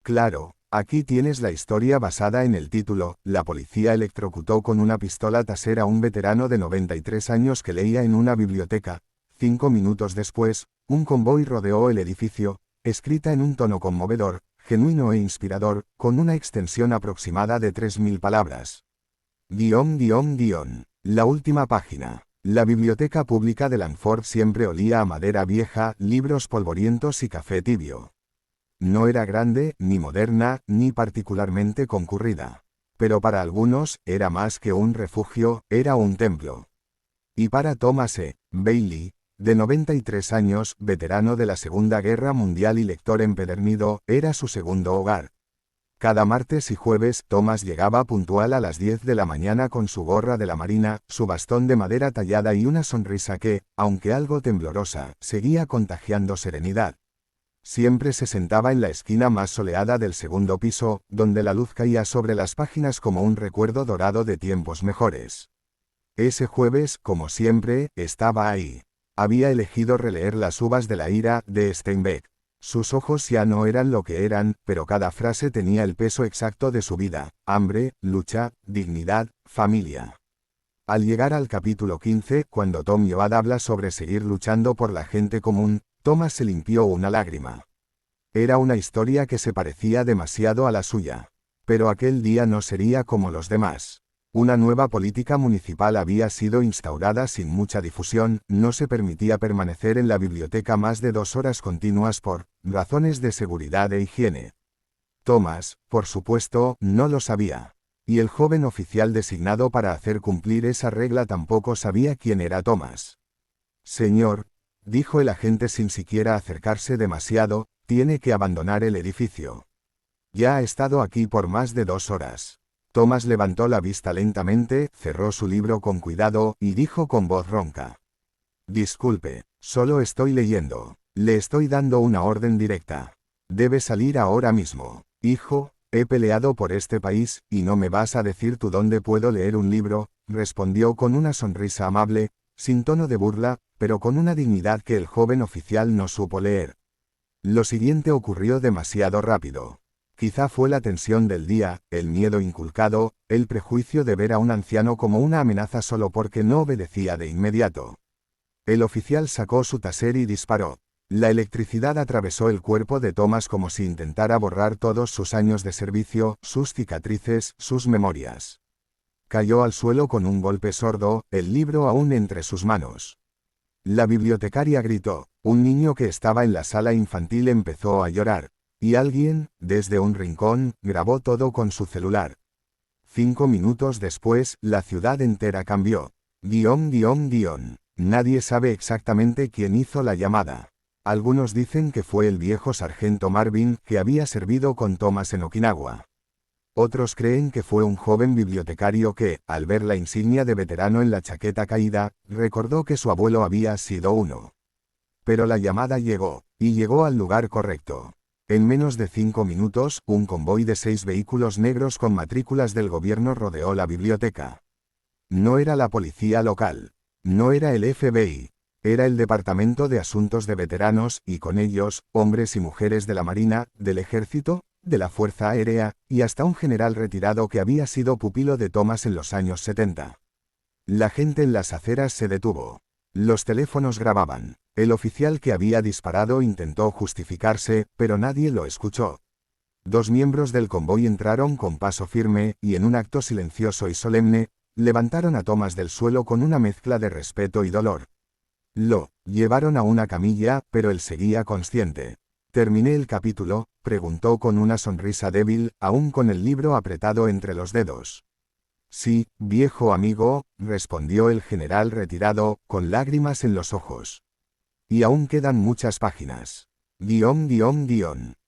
Claro, aquí tienes la historia basada en el título. La policía electrocutó con una pistola taser a un veterano de 93 años que leía en una biblioteca. 5 minutos después, un convoy rodeó el edificio, escrita en un tono conmovedor, genuino e inspirador, con una extensión aproximada de 3000 palabras. La última página. La biblioteca pública de Langford siempre olía a madera vieja, libros polvorientos y café tibio. No era grande, ni moderna, ni particularmente concurrida. Pero para algunos, era más que un refugio, era un templo. Y para Thomas E. Bailey, de 93 años, veterano de la Segunda Guerra Mundial y lector empedernido, era su segundo hogar. Cada martes y jueves, Thomas llegaba puntual a las 10 de la mañana con su gorra de la Marina, su bastón de madera tallada y una sonrisa que, aunque algo temblorosa, seguía contagiando serenidad. Siempre se sentaba en la esquina más soleada del segundo piso, donde la luz caía sobre las páginas como un recuerdo dorado de tiempos mejores. Ese jueves, como siempre, estaba ahí. Había elegido releer Las uvas de la ira, de Steinbeck. Sus ojos ya no eran lo que eran, pero cada frase tenía el peso exacto de su vida: hambre, lucha, dignidad, familia. Al llegar al capítulo 15, cuando Tom Joad habla sobre seguir luchando por la gente común, Thomas se limpió una lágrima. Era una historia que se parecía demasiado a la suya. Pero aquel día no sería como los demás. Una nueva política municipal había sido instaurada sin mucha difusión, no se permitía permanecer en la biblioteca más de 2 horas continuas por razones de seguridad e higiene. Thomas, por supuesto, no lo sabía. Y el joven oficial designado para hacer cumplir esa regla tampoco sabía quién era Thomas. Señor, dijo el agente sin siquiera acercarse demasiado, tiene que abandonar el edificio. Ya ha estado aquí por más de 2 horas. Thomas levantó la vista lentamente, cerró su libro con cuidado, y dijo con voz ronca: Disculpe, solo estoy leyendo. Le estoy dando una orden directa. Debe salir ahora mismo. Hijo, he peleado por este país, y no me vas a decir tú dónde puedo leer un libro, respondió con una sonrisa amable, sin tono de burla, pero con una dignidad que el joven oficial no supo leer. Lo siguiente ocurrió demasiado rápido. Quizá fue la tensión del día, el miedo inculcado, el prejuicio de ver a un anciano como una amenaza solo porque no obedecía de inmediato. El oficial sacó su taser y disparó. La electricidad atravesó el cuerpo de Thomas como si intentara borrar todos sus años de servicio, sus cicatrices, sus memorias. Cayó al suelo con un golpe sordo, el libro aún entre sus manos. La bibliotecaria gritó. Un niño que estaba en la sala infantil empezó a llorar. Y alguien, desde un rincón, grabó todo con su celular. 5 minutos después, la ciudad entera cambió. Nadie sabe exactamente quién hizo la llamada. Algunos dicen que fue el viejo sargento Marvin, que había servido con Thomas en Okinawa. Otros creen que fue un joven bibliotecario que, al ver la insignia de veterano en la chaqueta caída, recordó que su abuelo había sido uno. Pero la llamada llegó, y llegó al lugar correcto. En menos de 5 minutos, un convoy de 6 vehículos negros con matrículas del gobierno rodeó la biblioteca. No era la policía local. No era el FBI. Era el Departamento de Asuntos de Veteranos, y con ellos, hombres y mujeres de la Marina, del Ejército, de la Fuerza Aérea, y hasta un general retirado que había sido pupilo de Thomas en los años 70. La gente en las aceras se detuvo. Los teléfonos grababan. El oficial que había disparado intentó justificarse, pero nadie lo escuchó. 2 miembros del convoy entraron con paso firme, y en un acto silencioso y solemne, levantaron a Thomas del suelo con una mezcla de respeto y dolor. Lo llevaron a una camilla, pero él seguía consciente. ¿Terminé el capítulo?, preguntó con una sonrisa débil, aún con el libro apretado entre los dedos. Sí, viejo amigo, respondió el general retirado, con lágrimas en los ojos. Y aún quedan muchas páginas.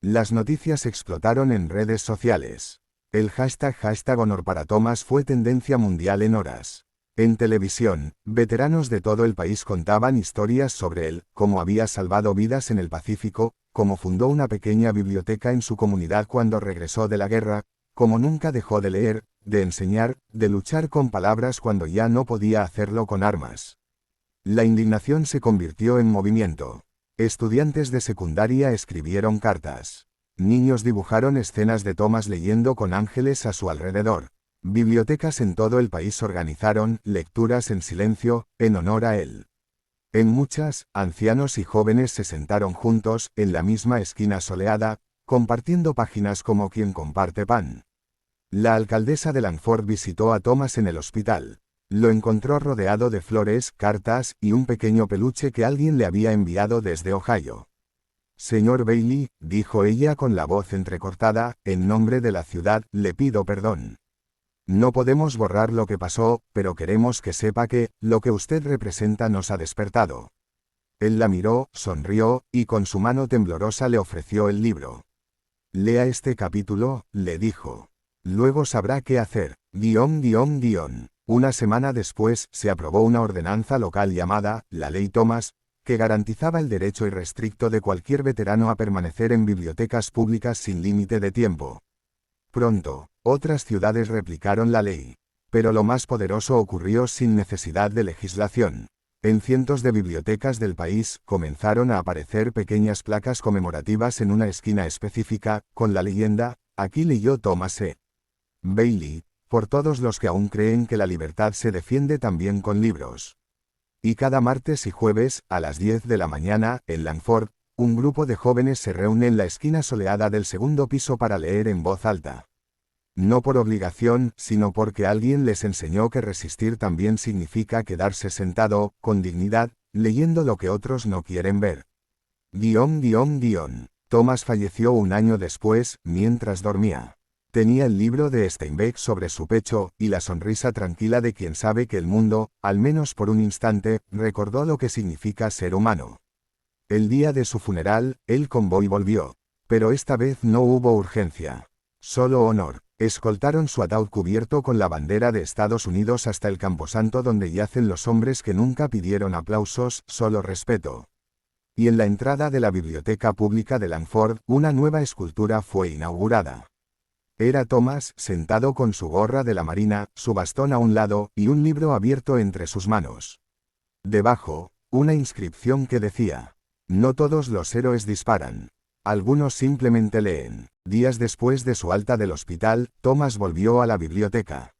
Las noticias explotaron en redes sociales. El hashtag #Honor para Thomas fue tendencia mundial en horas. En televisión, veteranos de todo el país contaban historias sobre él, cómo había salvado vidas en el Pacífico, cómo fundó una pequeña biblioteca en su comunidad cuando regresó de la guerra, cómo nunca dejó de leer, de enseñar, de luchar con palabras cuando ya no podía hacerlo con armas. La indignación se convirtió en movimiento. Estudiantes de secundaria escribieron cartas. Niños dibujaron escenas de Thomas leyendo con ángeles a su alrededor. Bibliotecas en todo el país organizaron lecturas en silencio, en honor a él. En muchas, ancianos y jóvenes se sentaron juntos, en la misma esquina soleada, compartiendo páginas como quien comparte pan. La alcaldesa de Langford visitó a Thomas en el hospital. Lo encontró rodeado de flores, cartas y un pequeño peluche que alguien le había enviado desde Ohio. Señor Bailey, dijo ella con la voz entrecortada, en nombre de la ciudad, le pido perdón. No podemos borrar lo que pasó, pero queremos que sepa que, lo que usted representa nos ha despertado. Él la miró, sonrió, y con su mano temblorosa le ofreció el libro. Lea este capítulo, le dijo. Luego sabrá qué hacer. Una semana después, se aprobó una ordenanza local llamada, la Ley Thomas, que garantizaba el derecho irrestricto de cualquier veterano a permanecer en bibliotecas públicas sin límite de tiempo. Pronto, otras ciudades replicaron la ley. Pero lo más poderoso ocurrió sin necesidad de legislación. En cientos de bibliotecas del país, comenzaron a aparecer pequeñas placas conmemorativas en una esquina específica, con la leyenda, aquí leyó Thomas E. Bailey, por todos los que aún creen que la libertad se defiende también con libros. Y cada martes y jueves, a las 10 de la mañana, en Langford, un grupo de jóvenes se reúne en la esquina soleada del segundo piso para leer en voz alta. No por obligación, sino porque alguien les enseñó que resistir también significa quedarse sentado, con dignidad, leyendo lo que otros no quieren ver. Thomas falleció un año después, mientras dormía. Tenía el libro de Steinbeck sobre su pecho, y la sonrisa tranquila de quien sabe que el mundo, al menos por un instante, recordó lo que significa ser humano. El día de su funeral, el convoy volvió. Pero esta vez no hubo urgencia. Solo honor. Escoltaron su ataúd cubierto con la bandera de Estados Unidos hasta el camposanto donde yacen los hombres que nunca pidieron aplausos, solo respeto. Y en la entrada de la Biblioteca Pública de Langford, una nueva escultura fue inaugurada. Era Thomas, sentado con su gorra de la marina, su bastón a un lado, y un libro abierto entre sus manos. Debajo, una inscripción que decía: no todos los héroes disparan. Algunos simplemente leen. Días después de su alta del hospital, Thomas volvió a la biblioteca.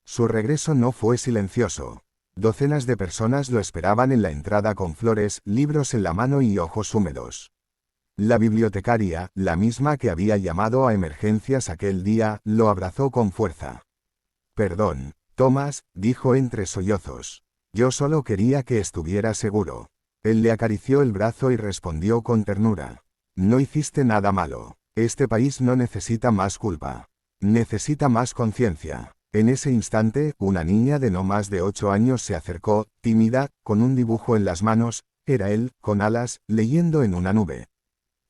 Su regreso no fue silencioso. Docenas de personas lo esperaban en la entrada con flores, libros en la mano y ojos húmedos. La bibliotecaria, la misma que había llamado a emergencias aquel día, lo abrazó con fuerza. Perdón, Thomas, dijo entre sollozos. Yo solo quería que estuviera seguro. Él le acarició el brazo y respondió con ternura. No hiciste nada malo. Este país no necesita más culpa. Necesita más conciencia. En ese instante, una niña de no más de 8 años se acercó, tímida, con un dibujo en las manos. Era él, con alas, leyendo en una nube.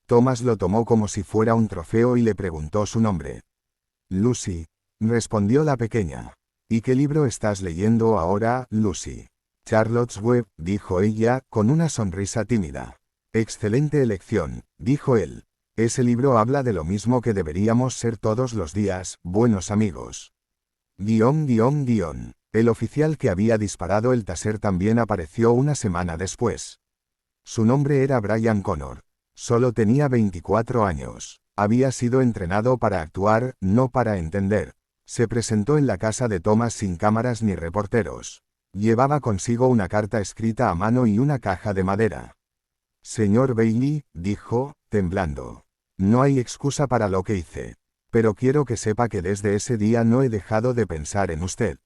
Thomas lo tomó como si fuera un trofeo y le preguntó su nombre. Lucy, respondió la pequeña. ¿Y qué libro estás leyendo ahora, Lucy? Charlotte's Web, dijo ella, con una sonrisa tímida. Excelente elección, dijo él. Ese libro habla de lo mismo que deberíamos ser todos los días, buenos amigos. El oficial que había disparado el taser también apareció una semana después. Su nombre era Brian Connor. Solo tenía 24 años. Había sido entrenado para actuar, no para entender. Se presentó en la casa de Thomas sin cámaras ni reporteros. Llevaba consigo una carta escrita a mano y una caja de madera. Señor Bailey, dijo, temblando. No hay excusa para lo que hice. Pero quiero que sepa que desde ese día no he dejado de pensar en usted.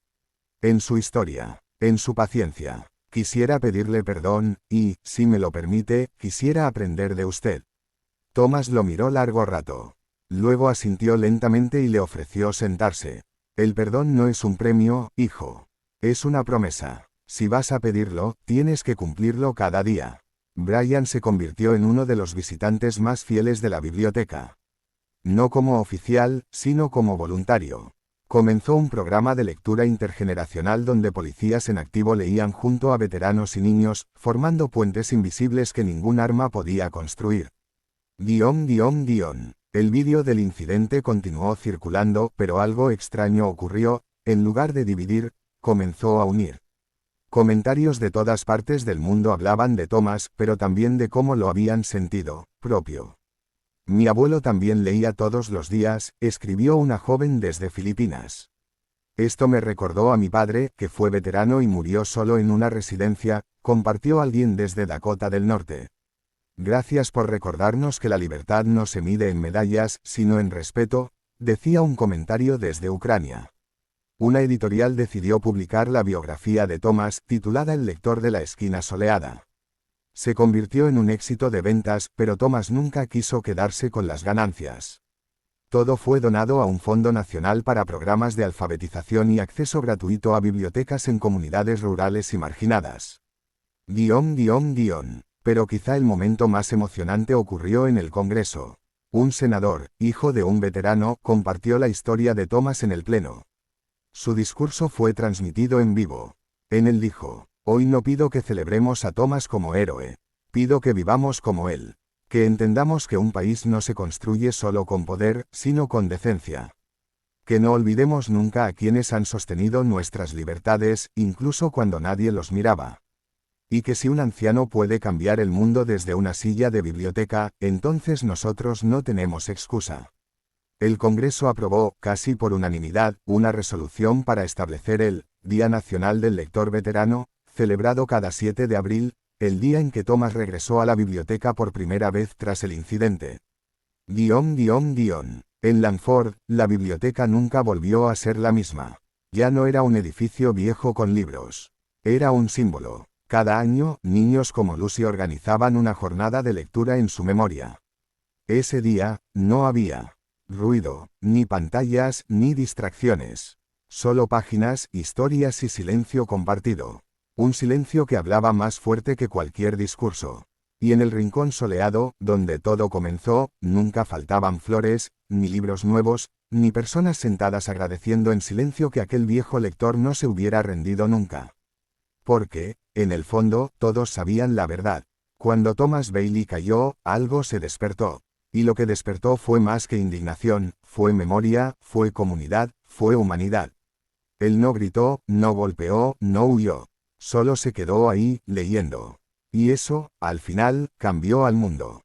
En su historia. En su paciencia. Quisiera pedirle perdón, y, si me lo permite, quisiera aprender de usted. Thomas lo miró largo rato. Luego asintió lentamente y le ofreció sentarse. El perdón no es un premio, hijo. Es una promesa. Si vas a pedirlo, tienes que cumplirlo cada día. Brian se convirtió en uno de los visitantes más fieles de la biblioteca. No como oficial, sino como voluntario. Comenzó un programa de lectura intergeneracional donde policías en activo leían junto a veteranos y niños, formando puentes invisibles que ningún arma podía construir. El vídeo del incidente continuó circulando, pero algo extraño ocurrió. En lugar de dividir, comenzó a unir. Comentarios de todas partes del mundo hablaban de Thomas, pero también de cómo lo habían sentido, propio. Mi abuelo también leía todos los días, escribió una joven desde Filipinas. Esto me recordó a mi padre, que fue veterano y murió solo en una residencia, compartió alguien desde Dakota del Norte. Gracias por recordarnos que la libertad no se mide en medallas, sino en respeto, decía un comentario desde Ucrania. Una editorial decidió publicar la biografía de Thomas, titulada El lector de la esquina soleada. Se convirtió en un éxito de ventas, pero Thomas nunca quiso quedarse con las ganancias. Todo fue donado a un fondo nacional para programas de alfabetización y acceso gratuito a bibliotecas en comunidades rurales y marginadas. Pero quizá el momento más emocionante ocurrió en el Congreso. Un senador, hijo de un veterano, compartió la historia de Thomas en el Pleno. Su discurso fue transmitido en vivo. En él dijo: «Hoy no pido que celebremos a Thomas como héroe. Pido que vivamos como él. Que entendamos que un país no se construye solo con poder, sino con decencia. Que no olvidemos nunca a quienes han sostenido nuestras libertades, incluso cuando nadie los miraba. Y que si un anciano puede cambiar el mundo desde una silla de biblioteca, entonces nosotros no tenemos excusa». El Congreso aprobó, casi por unanimidad, una resolución para establecer el Día Nacional del Lector Veterano, celebrado cada 7 de abril, el día en que Thomas regresó a la biblioteca por primera vez tras el incidente. En Langford, la biblioteca nunca volvió a ser la misma. Ya no era un edificio viejo con libros. Era un símbolo. Cada año, niños como Lucy organizaban una jornada de lectura en su memoria. Ese día, no había ruido, ni pantallas, ni distracciones. Solo páginas, historias y silencio compartido. Un silencio que hablaba más fuerte que cualquier discurso. Y en el rincón soleado, donde todo comenzó, nunca faltaban flores, ni libros nuevos, ni personas sentadas agradeciendo en silencio que aquel viejo lector no se hubiera rendido nunca. Porque, en el fondo, todos sabían la verdad. Cuando Thomas Bailey cayó, algo se despertó. Y lo que despertó fue más que indignación, fue memoria, fue comunidad, fue humanidad. Él no gritó, no golpeó, no huyó. Solo se quedó ahí, leyendo. Y eso, al final, cambió al mundo.